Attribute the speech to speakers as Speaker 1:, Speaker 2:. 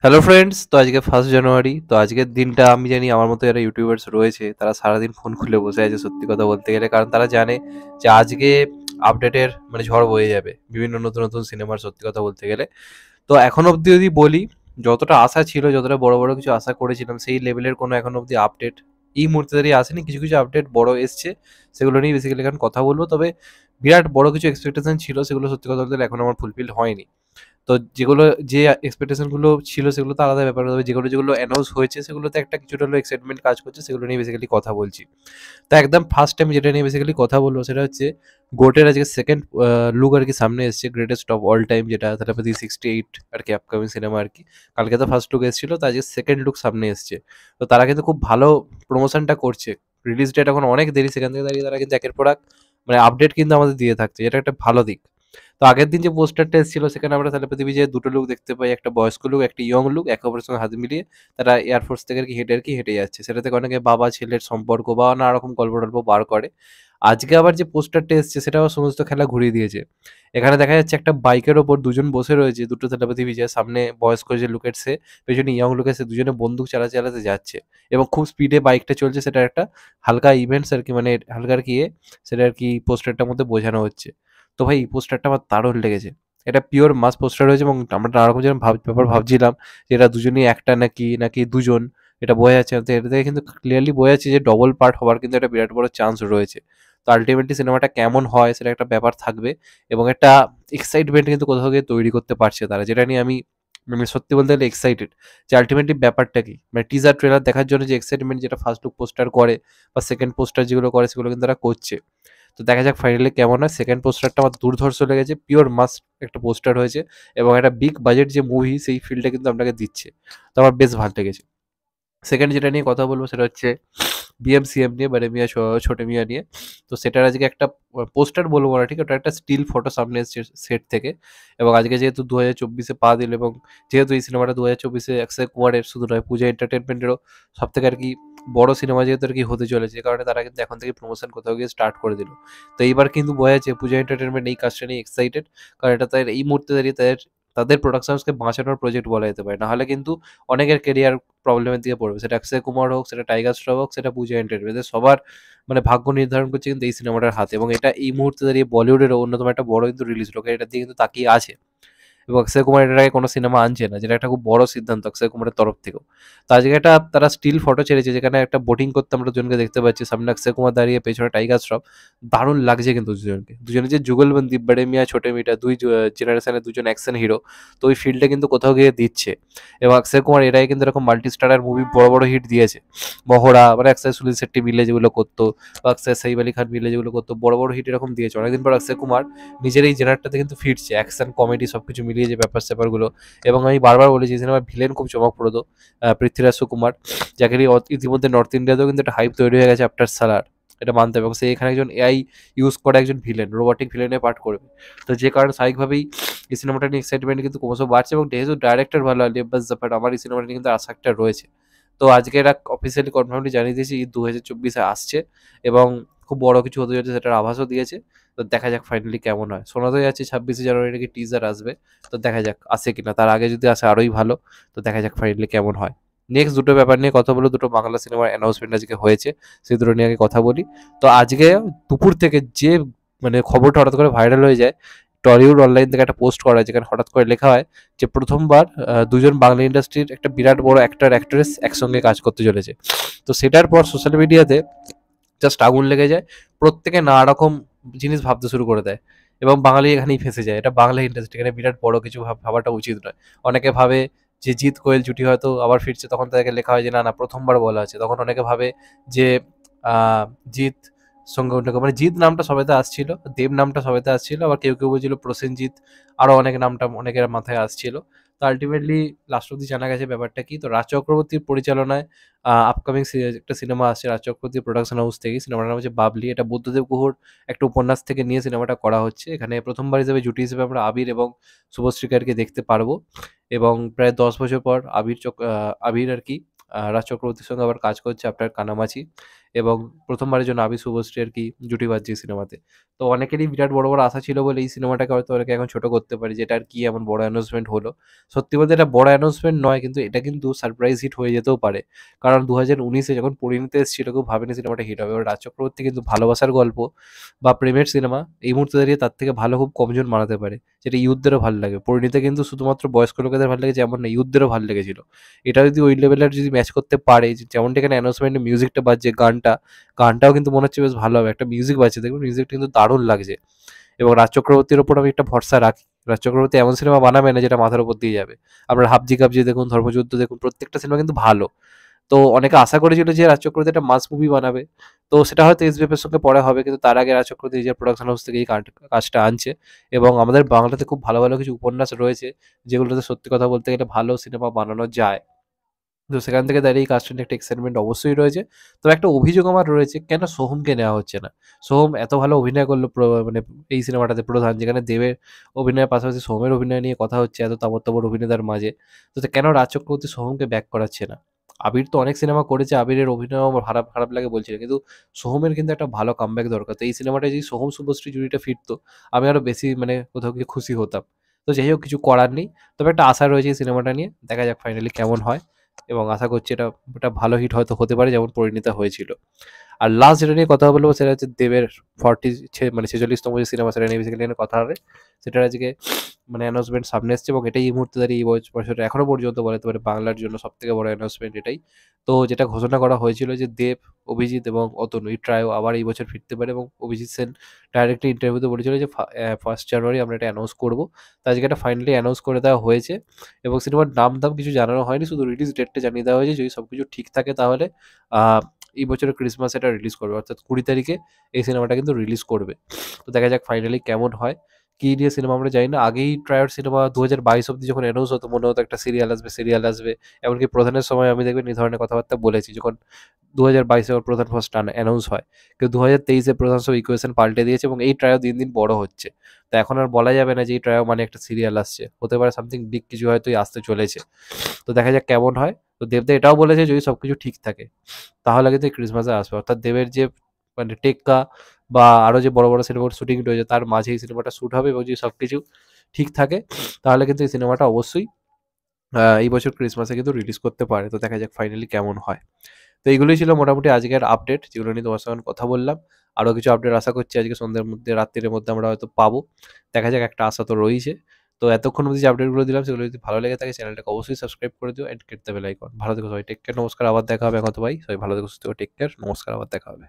Speaker 1: Hello friends, তো আজকে 1 জানুয়ারি। তো আজকের দিনটা আমি জানি আমার মতো যারা ইউটিউবার্স রয়েছে তারা সারাদিন ফোন খুলে বসে আছে সত্যি কথা বলতে গেলে, কারণ তারা জানে যে আজকে আপডেটের মানে ঝড় বয়ে যাবে বিভিন্ন নতুন নতুন সিনেমার, সত্যি কথা বলতে গেলে। তো এখন অবধি যদি বলি, যতটা আশা ছিল, যতটা বড় বড় কিছু আশা করেছিলাম, সেই লেভেলের কোনো এখন অবধি আপডেট এই মুহূর্তে দাঁড়িয়ে আসেনি। কিছু কিছু আপডেট বড় এসছে, সেগুলো নিয়ে বেসিক্যালি এখন কথা বলবো। তবে বিরাট বড় কিছু এক্সপেকটেশন ছিল, সেগুলো সত্যি কথা বলতে গেলে এখন আমার ফুলফিল হয়নি। তো যেগুলো যে এক্সপেকটেশন গুলো ছিল সেগুলো তো আলাদা ব্যাপার। তবে যেগুলো অ্যানাউন্স হয়েছে সেগুলোতে একটা কিছুটা হলেও এক্সাইটমেন্ট কাজ করছে, সেগুলো নিয়ে বেসিক্যালি কথা বলছি। তো একদম ফার্স্ট টাইম যেটা নিয়ে বেসিক্যালি কথা বলবো সেটা হচ্ছে গোটের আজকে সেকেন্ড লুক আর কি সামনে এসছে, গ্রেটেস্ট অফ অল টাইম, যেটা থালাপতি 68 আর কি আপকামিং সিনেমা আর কি। কালকে তো ফার্স্ট লুক এসেছিল, তো আজকে সেকেন্ড লুক সামনে এসছে। তো তারা কিন্তু খুব ভালো প্রমোশনটা করছে। রিলিজ ডেট এখন অনেক দেরি, সেখান থেকে দাঁড়িয়ে তারা কিন্তু একের পর এক মানে আপডেট কিন্তু আমাদের দিয়ে থাকছে, এটা একটা ভালো দিক। তো আগের দিন যে পোস্টারটা এসেছিল সেখানে আমরা থালাপতি বিজয়ের দুটো লুক দেখতে পাই, একটা বয়স্ক লুক, একটা ইয়ং লুক, একে অপরের সঙ্গে হাত মিলিয়ে তারা এয়ারফোর্স থেকে আর কি হেঁটে যাচ্ছে। সেটা থেকে অনেকে বাবা ছেলের সম্পর্ক বা নানা রকম গল্প টল্প বার করে। আজকে আবার যে পোস্টারটা এসছে সেটা আবার সমস্ত খেলা ঘুরিয়ে দিয়েছে। এখানে দেখা যাচ্ছে একটা বাইকের ওপর দুজন বসে রয়েছে, দুটো থালাপতি বিজয়, সামনে বয়স্ক যে লুকের সে, পেছনে ইয়ং লুকের সে, দুজনে বন্দুক চালাতে চালাতে যাচ্ছে এবং খুব স্পিডে বাইকটা চলছে। সেটা একটা হালকা ইভেন্টস আর কি, মানে হালকা আর কি সেটা আর কি পোস্টারটার মধ্যে বোঝানো হচ্ছে। তো ভাই এই পোস্টারটা আমার দারুণ লেগেছে। এটা পিওর মাস পোস্টার হয়েছে এবং আমরা নানা রকম যেরকম ব্যাপার ভাবছিলাম যে এরা দুজনেই একটা নাকি দুজন, এটা বোঝা যাচ্ছে না। তো এটা থেকে কিন্তু ক্লিয়ারলি বোঝা যাচ্ছে যে ডবল পার্ট হওয়ার কিন্তু একটা বিরাট বড় চান্স রয়েছে। তো আলটিমেটলি সিনেমাটা কেমন হয় সেটা একটা ব্যাপার থাকবে এবং একটা এক্সাইটমেন্ট কিন্তু কোথাও গিয়ে তৈরি করতে পারছে তারা, যেটা নিয়ে আমি মানে সত্যি বলতে গেলে এক্সাইটেড যে আলটিমেটলি ব্যাপারটা কি, মানে টিজার ট্রেলার দেখার জন্য যে এক্সাইটমেন্ট যেটা ফার্স্ট লুক পোস্টার করে বা সেকেন্ড পোস্টার যেগুলো করে সেগুলো কিন্তু তারা করছে। তো দেখা যাক ফাইনালি কেমন হয়। সেকেন্ড পোস্টারটা আমার দুর্ধর্ষ লেগেছে, পিওর মাস্ট একটা পোস্টার হয়েছে এবং একটা বিগ বাজেট যে মুভি সেই ফিল্ডে কিন্তু আপনাকে দিচ্ছে। তো আমার বেশ ভালো লেগেছে। সেকেন্ড যেটা নিয়ে কথা বলবো সেটা হচ্ছে বিএমসিএম নিয়ে, মানে মিয়া ছোটে মিয়া নিয়ে। তো সেটার আজকে একটা পোস্টার বলবো না ঠিক, ওটা একটা স্টিল ফটো সামনে এসছে সেট থেকে। এবং আজকে যেহেতু 2024-এ পা দিল এবং যেহেতু এই সিনেমাটা 2024-এ অক্ষয় কুমারের শুধু নয়, পূজা এন্টারটেনমেন্টেরও সব থেকে আর কি বড় সিনেমা যেহেতু আর কি হতে চলেছে, যে কারণে তারা কিন্তু এখন থেকে প্রমোশন কোথাও গিয়ে স্টার্ট করে দিল। তো এইবার কিন্তু বোঝা যাচ্ছে পূজা এন্টারটেনমেন্ট এই কাজটা নিয়ে এক্সাইটেড, কারণ এটা তাদের এই মুহূর্তে দাঁড়িয়ে তাদের তাদের প্রোডাকশন হাউসকে বাঁচানোর প্রজেক্ট বলা যেতে পারে। নাহলে কিন্তু অনেকের কেরিয়ার প্রবলেমের দিকে পড়বে। সেটা অক্ষয় কুমার হোক, সেটা টাইগার শ্রফ হোক, সেটা পূজা এন্টারটেইনমেন্ট, এদের সবার মানে ভাগ্য নির্ধারণ করছে কিন্তু এই সিনেমাটার হাতে। এবং এটা এই মুহূর্তে দাঁড়িয়ে বলিউডের অন্যতম একটা বড় কিন্তু রিলিজ, লোকে এটার দিকে কিন্তু তাকিয়ে আছে। এবং অক্ষয় কুমার এটার আগে কোনো সিনেমা আনছে না, যেটা একটা খুব বড় সিদ্ধান্ত অক্ষয় কুমারের তরফ থেকেও। তো আজকে একটা তারা স্টিল ফটো ছেড়েছে যেখানে একটা বোটিং করতে আমরা দুজনকে দেখতে পাচ্ছি, সামনে অক্ষয় কুমার দাঁড়িয়ে, পেছনে টাইগার শ্রফ। দারুণ লাগছে কিন্তু দুজনকে, দুজনে যে যুগলবন্দি, বড়ে মিয়া ছোটে মিয়া, দুই জেনারেশনের দুজন অ্যাকশন হিরো। তো ওই ফিল্ডে কিন্তু কোথাও গিয়ে দিচ্ছে। এবং অক্ষয় কুমার এর আগে কিন্তু এরকম মাল্টি স্টারার মুভি বড় বড় হিট দিয়েছে। মহড়া মানে অক্ষয় সুনীল শেট্টি মিলে যেগুলো করতো, বা অক্ষয় সাইফ আলী খান মিলে যেগুলো করতো, বড় বড় হিট এরকম দিয়েছে। অনেকদিন পর অক্ষয় কুমার নিজের এই জেনারটাতে কিন্তু ফিরছে, অ্যাকশন কমেডি সবকিছু মিলিয়ে যে ব্যাপারগুলো। এবং আমি বারবার বলেছি সিনেমার ভিলেন খুব চমকপ্রদ, পৃথ্বীরাজ সুকুমার, যাকে নিয়ে ইতিমধ্যে নর্থ ইন্ডিয়াতেও কিন্তু একটা হাইপ তৈরি হয়ে গেছে আফটার সালার, এটা মানতে হবে। এবং সে এখানে একজন এআই ইউজ করে একজন ভিলেন, রোবোটিক ভিলেনের পার্ট করবে। তো যে কারণে স্বাভাবিকভাবেই এই সিনেমাটা নিয়ে এক্সাইটমেন্ট কিন্তু ক্রমশ বাড়ছে এবং যেহেতু ডাইরেক্টর ভালো আলী আব্বাস জাফর, আমার এই সিনেমাটা নিয়ে কিন্তু আশা একটা রয়েছে। তো আজকে এরা অফিসিয়ালি কনফার্মলি জানিয়ে দিয়েছে ঈদ 2024-এ আসছে এবং খুব বড় কিছু হতে যাচ্ছে সেটার আভাসও দিয়েছে। তো দেখা যাক ফাইনালি কেমন হয়। শোনা তো যাচ্ছে 26শে জানুয়ারি নাকি টিজার আসবে। তো দেখা যাক আসে কিনা, তার আগে যদি আসে আরোই ভালো। তো দেখা যাক ফাইনালি কেমন হয়। নেক্সট দুটো ব্যাপার নিয়ে কথা বলবো, দুটো বাংলা সিনেমার অ্যানাউন্সমেন্ট আজকে হয়েছে, সেই দুটো নিয়ে আগে কথা বলি। তো আজকে দুপুর থেকে যে মানে খবরটা হঠাৎ করে ভাইরাল হয়ে যায়, টলিউড অনলাইন থেকে একটা পোস্ট করা হয় যেখানে হঠাৎ করে লেখা হয় যে প্রথমবার দুজন বাংলা ইন্ডাস্ট্রির একটা বিরাট বড় অ্যাক্টর অ্যাক্ট্রেস একসঙ্গে কাজ করতে চলেছে। তো সেটার পর সোশ্যাল মিডিয়াতে জাস্ট আগুন লেগে যায়। প্রত্যেকে নানা রকম জিনিস ভাবতে শুরু করে দেয় এবং বাঙালি এখানেই ফেঁসে যায়। এটা বাংলা ইন্ডাস্ট্রি, এখানে বিরাট বড় কিছু ভাবাটা উচিত নয়। অনেকে ভাবে যে জিৎ কোয়েল জুটি হয়তো আবার ফিরছে, তখন তাদেরকে লেখা হয় যে না প্রথমবার বলা আছে। তখন অনেকে ভাবে যে জিৎ সঙ্গে অন্য মানে জিৎ নামটা সবেতে আসছিল, দেব নামটা সবেতে আসছিল, আবার কেউ কেউ বলছিল প্রসেনজিৎ, আরো অনেক নামটা অনেকের মাথায় আসছিল। তো আলটিমেটলি লাস্ট অব্দি জানা গেছে ব্যাপারটা কি। তো রাজ চক্রবর্তীর পরিচালনায় আপকামিং একটা সিনেমা আসছে রাজ চক্রবর্তী প্রোডাকশন হাউস থেকে। সিনেমাটার নাম হচ্ছে বাবলি। এটা বুদ্ধদেব গুহর একটা উপন্যাস থেকে নিয়ে সিনেমাটা করা হচ্ছে। এখানে প্রথমবার হিসেবে জুটি হিসেবে আমরা আবির এবং শুভশ্রীকারকে দেখতে পারবো। এবং প্রায় 10 বছর পর আবির আর কি রাজ চক্রবর্তীর সঙ্গে আবার কাজ করছে আফটার কানামাছি, এবং প্রথমবারের জন্য আবি শুভশ্রী আর কি জুটি বাজছে এই সিনেমাতে। তো অনেকেরই বিরাট বড় বড় আশা ছিল বলে এই সিনেমাটাকে হয়তো অনেকে এখন ছোট করতে পারে, যে এটা আর কি এমন বড় অ্যানাউন্সমেন্ট হলো। সত্যি বলতে এটা বড় অ্যানাউন্সমেন্ট নয়, কিন্তু এটা কিন্তু সারপ্রাইজ হিট হয়ে যেতেও পারে। কারণ 2019-এ যখন পরিণীতা এসেছিল কেউ ভাবেনি সিনেমাটা হিট হবে। এবার রাজ চক্রবর্তী কিন্তু ভালোবাসার গল্প বা প্রেমের সিনেমা এই মুহূর্তে দাঁড়িয়ে তার থেকে ভালো খুব কমজন বানাতে পারে, যেটা ইয়ুথদেরও ভালো লাগে। পরিণীতা কিন্তু শুধুমাত্র বয়স্ক লোকেদের ভালো লেগেছে এমন না, ইয়ুথদেরও ভালো লেগেছিল। এটা যদি ওই লেভেলের যদি ম্যাচ করতে পারে, যেমনটা এখানে অ্যানাউন্সমেন্টে মিউজিকটা বাজছে, গানটাও কিন্তু মনে হচ্ছে বেশ ভালো হবে। একটা মিউজিক বাজছে, দেখবেন মিউজিকটা কিন্তু দারুণ লাগছে। এবং রাজ চক্রবর্তীর ওপর আমি একটা ভরসা রাখি। রাজ চক্রবর্তী এমন সিনেমা বানাবে না যেটা মাথার উপর দিয়ে যাবে। আপনার হাবজি কাবজি দেখুন, ধর্মযুদ্ধ দেখুন, প্রত্যেকটা সিনেমা কিন্তু ভালো। তো অনেকে আশা করেছিল যে রাজ চক্রবর্তী একটা মাস মুভি বানাবে। তো সেটা হয়তো এসবিএফ এর সঙ্গে পরে হবে, কিন্তু তার আগে রাজ চক্রবর্তী নিজের প্রোডাকশন হাউস থেকে এই কাজটা আনছে। এবং আমাদের বাংলাতে খুব ভালো ভালো কিছু উপন্যাস রয়েছে, যেগুলোতে সত্যি কথা বলতে গেলে ভালো সিনেমা বানানো যায়। তো সেখান থেকে দাঁড়িয়ে এই কাজটা নিয়ে একটা এক্সাইটমেন্ট অবশ্যই রয়েছে। তবে একটা অভিযোগ আমার রয়েছে, কেন সোহমকে নেওয়া হচ্ছে না? সোহম এত ভালো অভিনয় করলো মানে এই সিনেমাটাতে প্রধান, যেখানে দেবের অভিনয়ের পাশাপাশি সোহমের অভিনয় নিয়ে কথা হচ্ছে এত তাবড় তাবড় অভিনেতার মাঝে। তো কেন রাজ চক্রবর্তী সোহমকে ব্যাক করাচ্ছে না? আবির তো অনেক সিনেমা করেছে, আবিরের অভিনয়ও আমার খারাপ খারাপ লাগে বলছি না, কিন্তু সোহমের কিন্তু একটা ভালো কামব্যাক দরকার। তো এই সিনেমাটায় যদি সোহম শুভশ্রী জুটিটা ফিরতো, আমি আরো বেশি মানে কোথাও গিয়ে খুশি হতাম। তো যাই হোক, কিছু করার নেই। তবে একটা আশা রয়েছে এই সিনেমাটা নিয়ে, দেখা যাক ফাইনালি কেমন হয়। এবং আশা করছি এটা একটা ভালো হিট হয়তো হতে পারে, যেমন পরিণীতা হয়েছিল। আর লাস্ট যেটা নিয়ে কথা বলবো সেটা হচ্ছে দেবের 46তম যে সিনেমা, সেটা নিয়ে বেসিক্যালি এখানে কথা হবে। সেটার আজকে মানে অ্যানাউন্সমেন্ট সামনে এসছে, এবং এটাই এই মুহূর্তে দাঁড়িয়ে এই বছরে এখনো পর্যন্ত বলতে পারে বাংলার জন্য সবথেকে বড় অ্যানাউন্সমেন্ট এটাই। তো যেটা ঘোষণা করা হয়েছিল যে দেব, অভিজিৎ এবং অতনু এই ট্রায়ো আবার এই বছর ফিরতে পারে, এবং অভিজিৎ সেন ডাইরেক্টলি ইন্টারভিউতে বলেছিল যে 1 জানুয়ারি আমরা এটা অ্যানাউন্স করবো। তো আজকে এটা ফাইনালি অ্যানাউন্স করে দেওয়া হয়েছে, এবং সিনেমার নাম দাম কিছু জানানো হয়নি, শুধু রিলিজ ডেটটা জানিয়ে দেওয়া হয়েছে। যদি সবকিছু ঠিক থাকে তাহলে এই বছরের ক্রিসমাসে এটা রিলিজ করবে, অর্থাৎ 20 তারিখে এই সিনেমাটা কিন্তু রিলিজ করবে। তো দেখা যাক ফাইনালি কেমন হয়। কি নিয়ে সিনেমা আমরা জানি না। আগেই ট্রায়ার সিনেমা 2022 অব্দি যখন অ্যানাউন্স হতো, মনে হতো একটা সিরিয়াল আসবে, সিরিয়াল আসবে। এমনকি প্রধানের সময় আমি দেখবেন এই ধরনের কথাবার্তা বলেছি, যখন 2022-এ প্রধান ফার্স্ট অ্যানাউন্স হয়। কিন্তু 2023-এ প্রধান সব ইকুয়েশন পাল্টে দিয়েছে, এবং এই ট্রায়ো দিন দিন বড় হচ্ছে। তো এখন আর বলা যাবে না যে এই ট্রায়ো মানে একটা সিরিয়াল আসছে, হতে পারে সামথিং বিগ কিছু হয়তো আসতে চলেছে। তো দেখা যাক কেমন হয়। তো দেবদা এটাও বলেছে যদি সবকিছু ঠিক থাকে তাহলে কিন্তু এই ক্রিসমাসে আসবে, অর্থাৎ দেবের যে মানে টেক্কা বা আরো যে বড় বড় সিনেমার শুটিং রয়েছে তার মাঝে এই সিনেমাটা শুট হবে, এবং যদি সবকিছু ঠিক থাকে তাহলে কিন্তু এই সিনেমাটা অবশ্যই এই বছর ক্রিসমাসে কিন্তু রিলিজ করতে পারে। তো দেখা যাক ফাইনালি কেমন হয়। তো এইগুলোই ছিল মোটামুটি আজকের আপডেট, যেগুলো নিয়ে তোমার সঙ্গে কথা বললাম। আরো কিছু আপডেট আশা করছি আজকে সন্ধ্যের মধ্যে, রাত্রির মধ্যে আমরা হয়তো পাবো। দেখা যাক, একটা আশা তো রয়েছে। তো এতক্ষণ অবধি যে আপডেটগুলো দিলাম সেগুলো যদি ভালো লেগে থাকে চ্যানেলটাকে অবশ্যই সাবস্ক্রাইব করে দিও, and hit the bell icon. ভালো থেকো সবাই, টেক কেয়ার, নমস্কার, আবার দেখা হবে। কত ভাই, সবাই ভালো থেকো, সুস্থ থেকো, টেক কেয়ার, নমস্কার, আবার দেখা হবে।